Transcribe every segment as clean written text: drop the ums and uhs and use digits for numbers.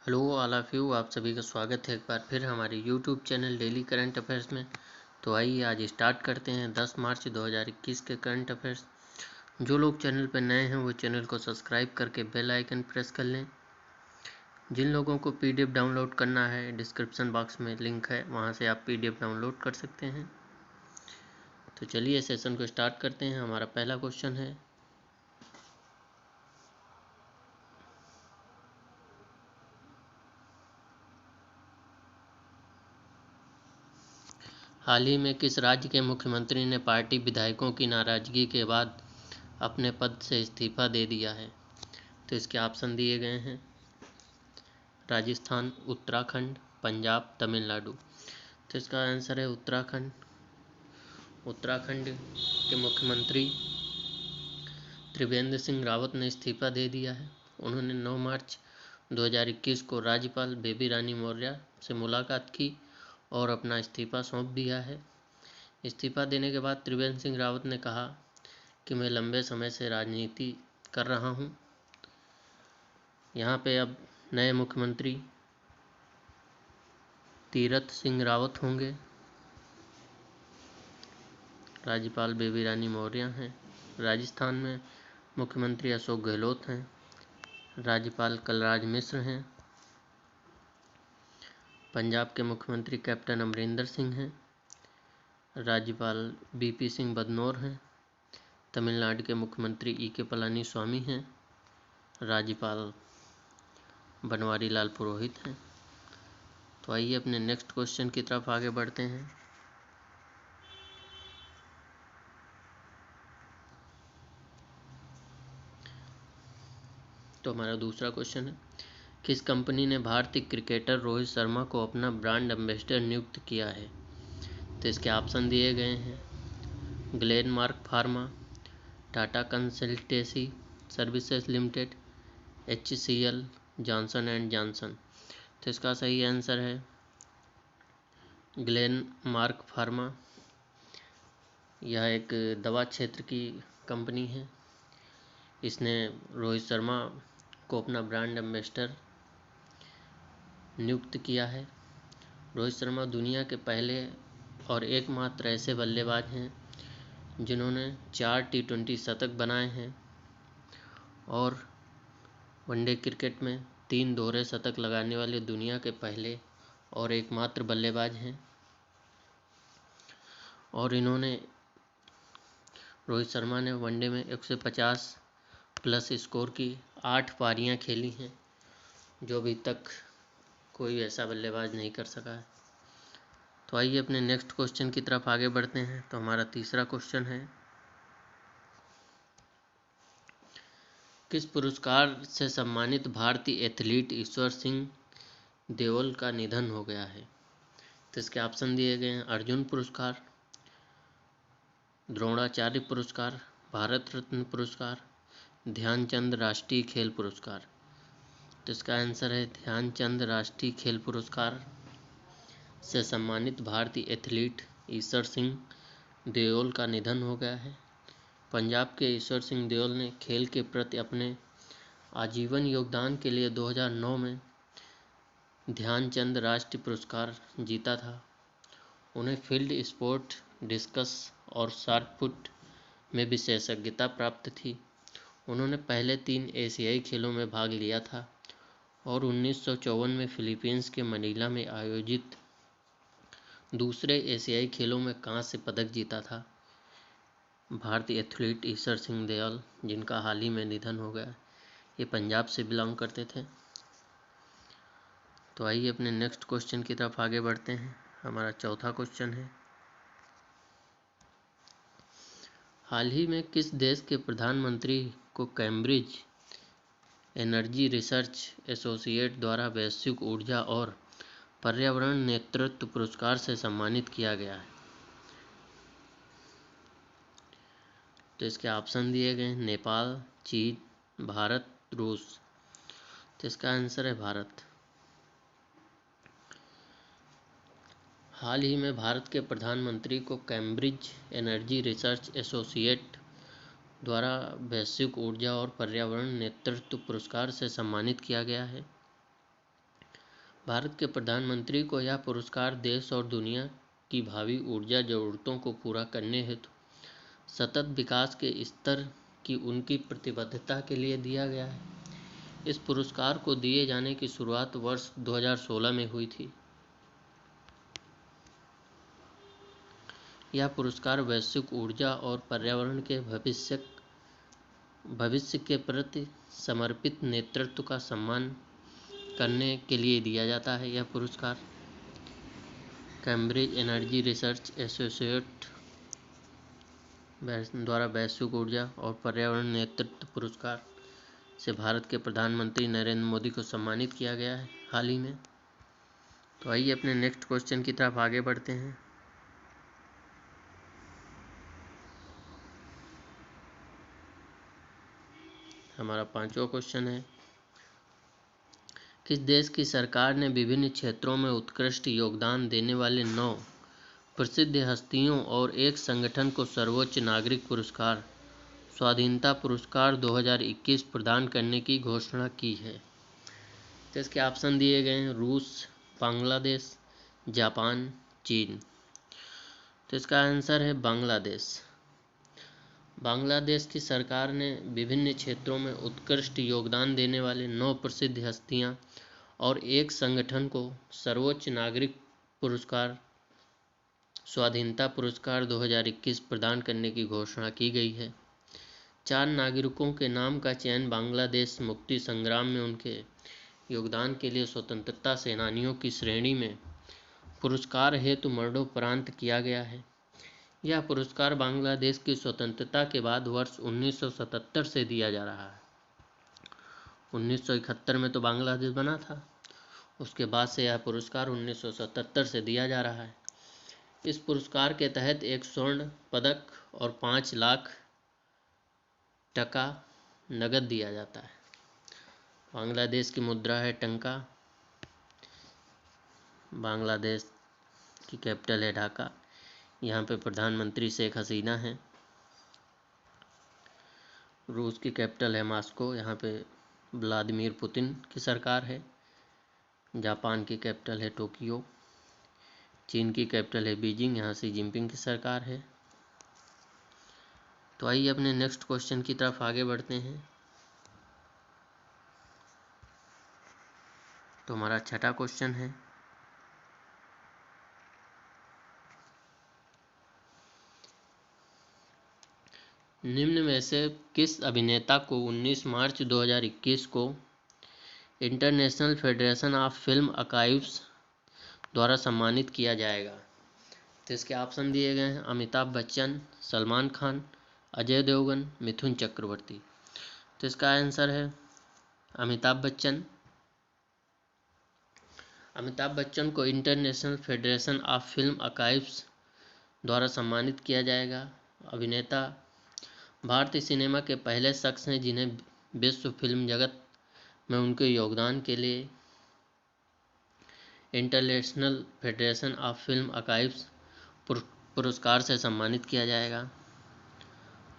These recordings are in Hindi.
हेलो ऑल ऑफ यू, आप सभी का स्वागत है एक बार फिर हमारे YouTube channel daily current affairs में। तो आइए आज स्टार्ट करते हैं 10 मार्च 2021 के करंट अफेयर्स। जो लोग चैनल पर नए हैं वो चैनल को सब्सक्राइब करके बेल आइकन प्रेस कर लें। जिन लोगों को पीडीएफ डाउनलोड करना है, डिस्क्रिप्शन बॉक्स में लिंक है, वहाँ से आप पीडीएफ डाउनलोड कर सकते हैं। तो चलिए सेशन को स्टार्ट करते हैं। हमारा पहला क्वेश्चन है, हाल ही में किस राज्य के मुख्यमंत्री ने पार्टी विधायकों की नाराजगी के बाद अपने पद से इस्तीफा दे दिया है? तो इसके ऑप्शन दिए गए हैं, राजस्थान, उत्तराखंड, पंजाब, तमिलनाडु। तो इसका आंसर है उत्तराखंड। उत्तराखंड के मुख्यमंत्री त्रिवेंद्र सिंह रावत ने इस्तीफा दे दिया है। उन्होंने 9 मार्च 2021 को राज्यपाल बेबी रानी मौर्य से मुलाकात की और अपना इस्तीफा सौंप दिया है। इस्तीफा देने के बाद त्रिवेंद्र सिंह रावत ने कहा कि मैं लंबे समय से राजनीति कर रहा हूं। यहाँ पे अब नए मुख्यमंत्री तीरथ सिंह रावत होंगे। राज्यपाल बेबी रानी मौर्य हैं। राजस्थान में मुख्यमंत्री अशोक गहलोत हैं। राज्यपाल कलराज मिश्र हैं। पंजाब के मुख्यमंत्री कैप्टन अमरिंदर सिंह हैं। राज्यपाल बीपी सिंह बदनौर हैं। तमिलनाडु के मुख्यमंत्री ई.के. पलानीस्वामी हैं। राज्यपाल बनवारी लाल पुरोहित हैं। तो आइए अपने नेक्स्ट क्वेश्चन की तरफ आगे बढ़ते हैं। तो हमारा दूसरा क्वेश्चन है, किस कंपनी ने भारतीय क्रिकेटर रोहित शर्मा को अपना ब्रांड एम्बेसडर नियुक्त किया है? तो इसके ऑप्शन दिए गए हैं, Glenmark pharma, Tata consultancy services limited, HCL, Johnson and Johnson. तो इसका सही आंसर है ग्लेनमार्क फार्मा। यह एक दवा क्षेत्र की कंपनी है। इसने रोहित शर्मा को अपना ब्रांड एम्बेसडर नियुक्त किया है। रोहित शर्मा दुनिया के पहले और एकमात्र ऐसे बल्लेबाज हैं जिन्होंने 4 T20 शतक बनाए हैं और वनडे क्रिकेट में 3 दोहरे शतक लगाने वाले दुनिया के पहले और एकमात्र बल्लेबाज हैं। और रोहित शर्मा ने वनडे में 150 प्लस स्कोर की 8 पारियां खेली हैं, जो अभी तक कोई ऐसा बल्लेबाज नहीं कर सका है। तो आइए अपने नेक्स्ट क्वेश्चन की तरफ आगे बढ़ते हैं। तो हमारा तीसरा क्वेश्चन है, किस पुरस्कार से सम्मानित भारतीय एथलीट ईश्वर सिंह देओल का निधन हो गया है? तो इसके ऑप्शन दिए गए हैं, अर्जुन पुरस्कार, द्रोणाचार्य पुरस्कार, भारत रत्न पुरस्कार, ध्यानचंद राष्ट्रीय खेल पुरस्कार। तो इसका आंसर है ध्यानचंद राष्ट्रीय खेल पुरस्कार से सम्मानित भारतीय एथलीट ईश्वर सिंह देओल का निधन हो गया है। पंजाब के ईश्वर सिंह देओल ने खेल के प्रति अपने आजीवन योगदान के लिए 2009 में ध्यानचंद राष्ट्रीय पुरस्कार जीता था। उन्हें फील्ड स्पोर्ट, डिस्कस और शॉट पुट में विशेषज्ञता प्राप्त थी। उन्होंने पहले 3 एशियाई खेलों में भाग लिया था और 1954 में फिलीपींस के मनीला में आयोजित दूसरे एशियाई खेलों में कांस्य पदक जीता था। भारतीय एथलीट ईश्वर सिंह देओल, जिनका हाल ही में निधन हो गया, ये पंजाब से बिलोंग करते थे। तो आइए अपने नेक्स्ट क्वेश्चन की तरफ आगे बढ़ते हैं। हमारा चौथा क्वेश्चन है, हाल ही में किस देश के प्रधानमंत्री को कैम्ब्रिज एनर्जी रिसर्च एसोसिएट द्वारा वैश्विक ऊर्जा और पर्यावरण नेतृत्व पुरस्कार से सम्मानित किया गया है? तो इसके ऑप्शन दिए गए हैं, नेपाल, चीन, भारत, रूस। तो इसका आंसर है भारत। हाल ही में भारत के प्रधानमंत्री को कैम्ब्रिज एनर्जी रिसर्च एसोसिएट द्वारा वैश्विक ऊर्जा और पर्यावरण नेतृत्व पुरस्कार से सम्मानित किया गया है। भारत के प्रधानमंत्री को यह पुरस्कार देश और दुनिया की भावी ऊर्जा जरूरतों को पूरा करने हेतु सतत विकास के स्तर की उनकी प्रतिबद्धता के लिए दिया गया है। इस पुरस्कार को दिए जाने की शुरुआत वर्ष 2016 में हुई थी। यह पुरस्कार वैश्विक ऊर्जा और पर्यावरण के भविष्य के प्रति समर्पित नेतृत्व का सम्मान करने के लिए दिया जाता है। यह पुरस्कार कैम्ब्रिज एनर्जी रिसर्च एसोसिएट द्वारा वैश्विक ऊर्जा और पर्यावरण नेतृत्व पुरस्कार से भारत के प्रधानमंत्री नरेंद्र मोदी को सम्मानित किया गया है हाल ही में। तो आइए अपने नेक्स्ट क्वेश्चन की तरफ आगे बढ़ते हैं। हमारा 5वां क्वेश्चन है, किस देश की सरकार ने विभिन्न क्षेत्रों में उत्कृष्ट योगदान देने वाले 9 प्रसिद्ध हस्तियों और एक संगठन को सर्वोच्च नागरिक पुरस्कार स्वाधीनता पुरस्कार 2021 प्रदान करने की घोषणा की है? तो इसके ऑप्शन दिए गए हैं, रूस, बांग्लादेश, जापान, चीन। तो इसका आंसर है बांग्लादेश। बांग्लादेश की सरकार ने विभिन्न क्षेत्रों में उत्कृष्ट योगदान देने वाले 9 प्रसिद्ध हस्तियां और एक संगठन को सर्वोच्च नागरिक पुरस्कार स्वाधीनता पुरस्कार 2021 प्रदान करने की घोषणा की गई है। 4 नागरिकों के नाम का चयन बांग्लादेश मुक्ति संग्राम में उनके योगदान के लिए स्वतंत्रता सेनानियों की श्रेणी में पुरस्कार हेतु मरणोपरांत किया गया है। यह पुरस्कार बांग्लादेश की स्वतंत्रता के बाद वर्ष 1977 से दिया जा रहा है। 1971 में तो बांग्लादेश बना था, उसके बाद से यह पुरस्कार 1977 से दिया जा रहा है। इस पुरस्कार के तहत एक स्वर्ण पदक और 5 लाख टका नगद दिया जाता है। बांग्लादेश की मुद्रा है टंका। बांग्लादेश की कैपिटल है ढाका। यहाँ पे प्रधानमंत्री शेख हसीना हैं। रूस की कैपिटल है मॉस्को, यहाँ पे व्लादिमीर पुतिन की सरकार है। जापान की कैपिटल है टोक्यो। चीन की कैपिटल है बीजिंग, यहाँ शी जिनपिंग की सरकार है। तो आइए अपने नेक्स्ट क्वेश्चन की तरफ आगे बढ़ते हैं। तो हमारा 6वां क्वेश्चन है, निम्न में से किस अभिनेता को 19 मार्च 2021 को international federation of film archives द्वारा सम्मानित किया जाएगा? तो इसके ऑप्शन दिए गए हैं, अमिताभ बच्चन, सलमान खान, अजय देवगन, मिथुन चक्रवर्ती। तो इसका आंसर है अमिताभ बच्चन। अमिताभ बच्चन को international federation of film archives द्वारा सम्मानित किया जाएगा। अभिनेता भारतीय सिनेमा के पहले शख्स हैं जिन्हें विश्व फिल्म जगत में उनके योगदान के लिए international federation of film archives पुरस्कार से सम्मानित किया जाएगा।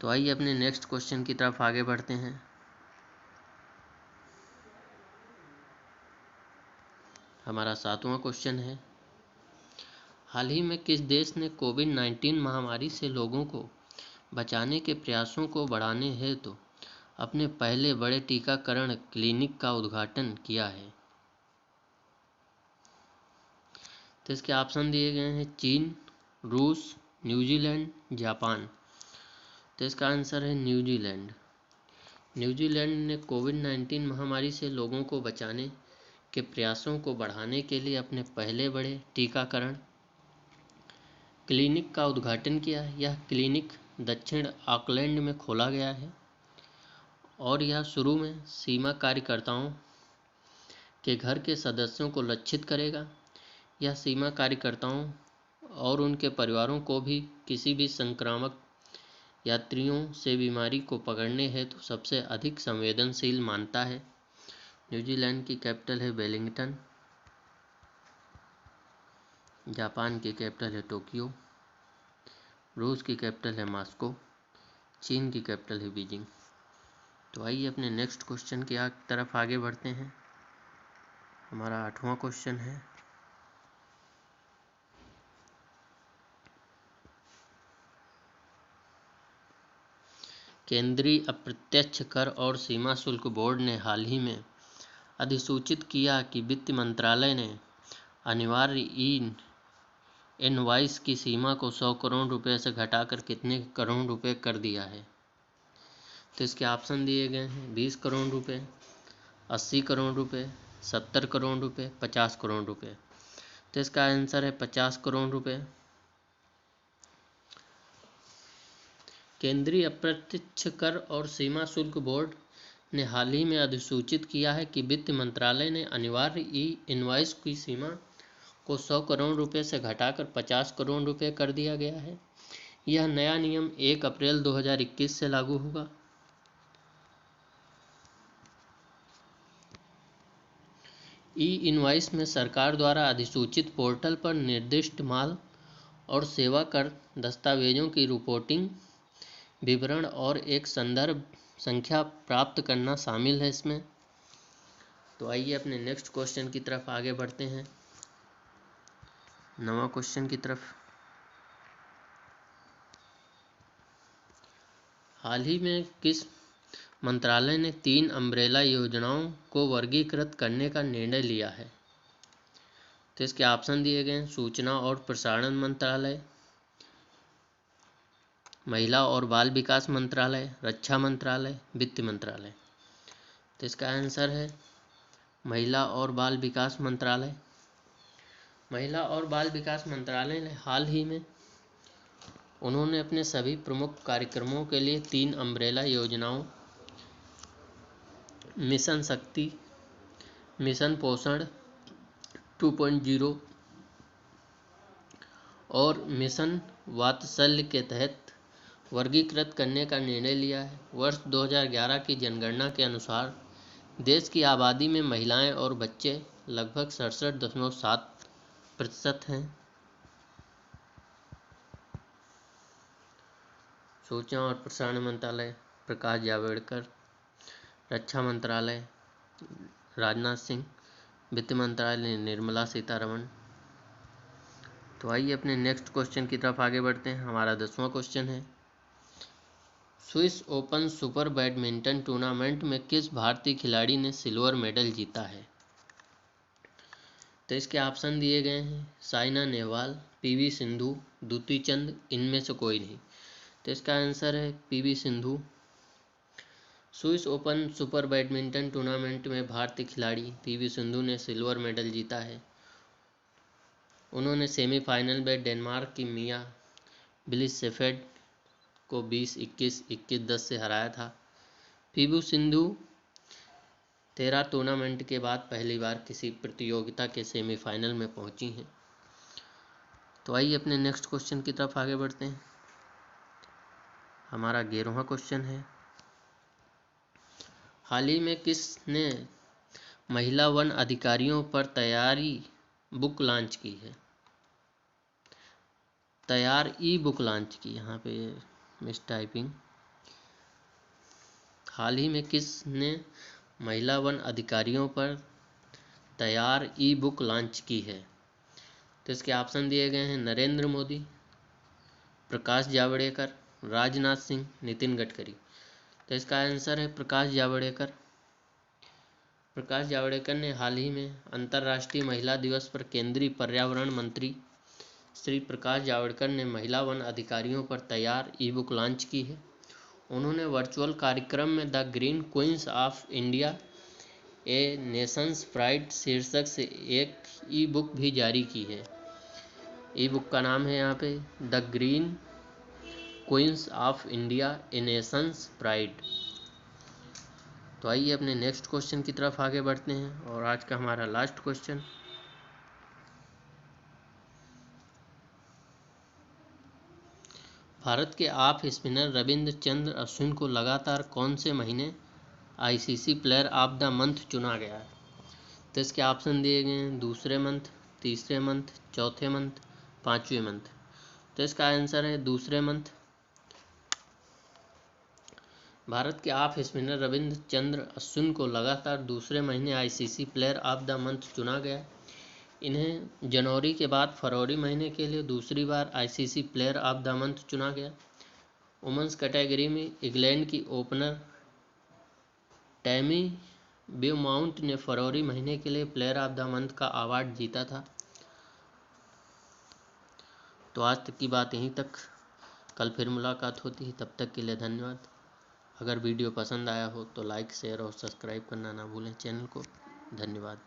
तो आइए अपने नेक्स्ट क्वेश्चन की तरफ आगे बढ़ते हैं। हमारा 7वां क्वेश्चन है, हाल ही में किस देश ने कोविड-19 महामारी से लोगों को बचाने के प्रयासों को बढ़ाने हेतु अपने पहले बड़े टीकाकरण क्लिनिक का उद्घाटन किया है? तो इसके ऑप्शन दिए गए हैं, चीन, रूस, न्यूजीलैंड, जापान। तो इसका आंसर है न्यूजीलैंड। न्यूजीलैंड ने कोविड-19 महामारी से लोगों को बचाने के प्रयासों को बढ़ाने के लिए अपने पहले बड़े टीकाकरण क्लिनिक का उद्घाटन किया है। यह क्लिनिक दक्षिण ऑकलैंड में खोला गया है और यह शुरू में सीमा कार्यकर्ताओं के घर के सदस्यों को लक्षित करेगा। यह सीमा कार्यकर्ताओं और उनके परिवारों को भी किसी भी संक्रामक यात्रियों से बीमारी को पकड़ने हेतु सबसे अधिक संवेदनशील मानता है। न्यूजीलैंड की कैपिटल है वेलिंगटन। जापान की कैपिटल है टोक्यो। रूस की कैपिटल है मॉस्को। चीन की कैपिटल है बीजिंग। तो आइए अपने नेक्स्ट क्वेश्चन की तरफ आगे बढ़ते हैं। हमारा 8वां क्वेश्चन है, केंद्रीय अप्रत्यक्ष कर और सीमा शुल्क बोर्ड ने हाल ही में अधिसूचित किया कि वित्त मंत्रालय ने अनिवार्य इनवॉइस की सीमा को 100 करोड़ रुपए से घटाकर कितने करोड़ रुपए कर दिया है। तो इसके ऑप्शन दिए गए हैं 20 करोड़ रुपए, 80 करोड़ रुपए, 70 करोड़ रुपए, 50 करोड़ रुपए। तो इसका आंसर है 50 करोड़ रुपए। केंद्रीय अप्रत्यक्ष कर और सीमा शुल्क बोर्ड ने हाल ही में अधिसूचित किया है कि वित्त मंत्रालय ने अनिवार्य इनवॉइस की सीमा को 100 करोड़ रुपए से घटाकर 50 करोड़ रुपए कर दिया गया है। यह नया नियम 1 अप्रैल 2021 से लागू होगा। इनवॉइस में सरकार द्वारा अधिसूचित पोर्टल पर निर्दिष्ट माल और सेवा कर दस्तावेजों की रिपोर्टिंग, विवरण और एक संदर्भ संख्या प्राप्त करना शामिल है इसमें। तो आइए अपने नेक्स्ट क्वेश्चन की तरफ आगे बढ़ते हैं, 9वां क्वेश्चन की तरफ। हाल ही में किस मंत्रालय ने 3 अम्ब्रेला योजनाओं को वर्गीकृत करने का निर्णय लिया है। तो इसके ऑप्शन दिए गए हैं, सूचना और प्रसारण मंत्रालय, महिला और बाल विकास मंत्रालय, रक्षा मंत्रालय, वित्त मंत्रालय। तो इसका आंसर है महिला और बाल विकास मंत्रालय। महिला और बाल विकास मंत्रालय ने हाल ही में उन्होंने अपने सभी प्रमुख कार्यक्रमों के लिए 3 अम्ब्रेला योजनाओं, मिशन शक्ति, मिशन पोषण 2.0 और मिशन वात्सल्य के तहत वर्गीकृत करने का निर्णय लिया है। वर्ष 2011 की जनगणना के अनुसार देश की आबादी में महिलाएं और बच्चे लगभग 67.7% हैं। सूचना और प्रसारण मंत्रालय प्रकाश जावड़ेकर, रक्षा मंत्रालय राजनाथ सिंह, वित्त मंत्रालय निर्मला सीतारमण। तो आइए अपने नेक्स्ट क्वेश्चन की तरफ आगे बढ़ते हैं। हमारा 10वां क्वेश्चन है, Swiss open super badminton tournament में किस भारतीय खिलाड़ी ने सिल्वर मेडल जीता है। तो इसके ऑप्शन दिए गए हैं, साइना नेहवाल, पीवी सिंधु, द्युति चंद, इनमें से कोई नहीं। तो इसका आंसर है PV Sindhu. Swiss open super badminton tournament में भारतीय खिलाड़ी पीवी सिंधु ने सिल्वर मेडल जीता है। उन्होंने सेमीफाइनल में डेनमार्क की मिया ब्लिसेफेड को 20-21, 21-10 से हराया था। पीवी सिंधु 13 टूर्नामेंट के बाद पहली बार किसी प्रतियोगिता के सेमीफाइनल में पहुंची हैं। तो आइए अपने नेक्स्ट क्वेश्चन की तरफ आगे बढ़ते हैं। हमारा 11वां क्वेश्चन है, हाल ही में किसने महिला वन अधिकारियों पर तैयारी बुक लॉन्च की है। तैयार ई बुक लॉन्च की, यहाँ पे मिस टाइपिंग। हाल ही में किसने महिला वन अधिकारियों पर तैयार ई बुक लॉन्च की है। तो इसके ऑप्शन दिए गए हैं, नरेंद्र मोदी, प्रकाश जावड़ेकर, राजनाथ सिंह, नितिन गडकरी। तो इसका आंसर है प्रकाश जावड़ेकर। प्रकाश जावड़ेकर ने हाल ही में अंतर्राष्ट्रीय महिला दिवस पर केंद्रीय पर्यावरण मंत्री श्री प्रकाश जावड़ेकर ने महिला वन अधिकारियों पर तैयार ई बुक लॉन्च की है। उन्होंने वर्चुअल कार्यक्रम में the green queens of India a nation's pride शीर्षक से एक ई बुक भी जारी की है। ई बुक का नाम है यहाँ पे the green queens of India a nation's pride. तो आइए अपने नेक्स्ट क्वेश्चन की तरफ आगे बढ़ते हैं, और आज का हमारा लास्ट क्वेश्चन, भारत के ऑफ स्पिनर रविंद्र चंद्र अश्विन को लगातार कौन से महीने ICC player of the month चुना गया है। तो इसके ऑप्शन दिए गए हैं, दूसरे मंथ, तीसरे मंथ, चौथे मंथ, पांचवें मंथ। तो इसका आंसर है दूसरे मंथ। भारत के ऑफ स्पिनर रविंद्र चंद्र अश्विन को लगातार दूसरे महीने ICC player of the month चुना गया। इन्हें जनवरी के बाद फरवरी महीने के लिए दूसरी बार ICC player of the month चुना गया। वुमेन्स कैटेगरी में इंग्लैंड की ओपनर टैमी ब्यूमाउंट ने फरवरी महीने के लिए प्लेयर ऑफ द मंथ का अवार्ड जीता था। तो आज तक की बात यहीं तक, कल फिर मुलाकात होती है, तब तक के लिए धन्यवाद। अगर वीडियो पसंद आया हो तो लाइक शेयर और सब्सक्राइब करना ना भूलें चैनल को। धन्यवाद।